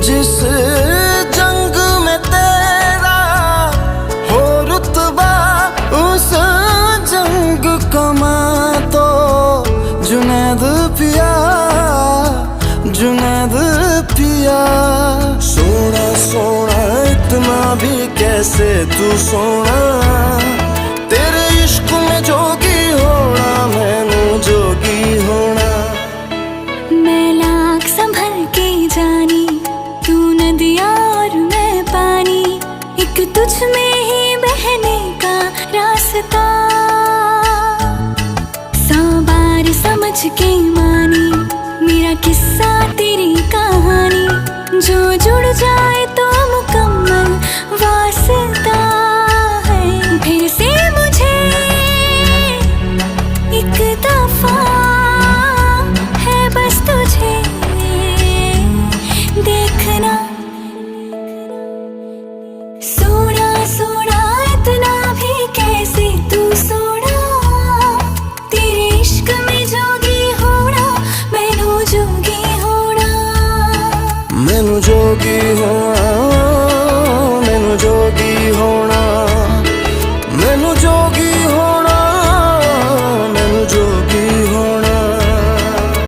जिस जंग में तेरा हो रुतबा, उस जंग कमा तो जुनैद पिया, जुनैद पिया। सोना सोना इतना भी कैसे तू सोना, तेरे इश्क में जोगी होना, मैनू जोगी होना। मैं लाख संभल के जानी, तू नदिया और मैं पानी, एक तुझ में ही बहने का रास्ता। 100 बार समझ के मानी मेरा किस्सा तेरी कहानी, जो जुड़ जाए तो मुकम्मल वास्ता है। फिर से मुझे एक दफा है बस तुझे देखना। सोना सोना इतना भी कैसे तू सोना, तेरे इश्क में जोगी होना, मैनू जोगी होना, मैनू जोगी होना।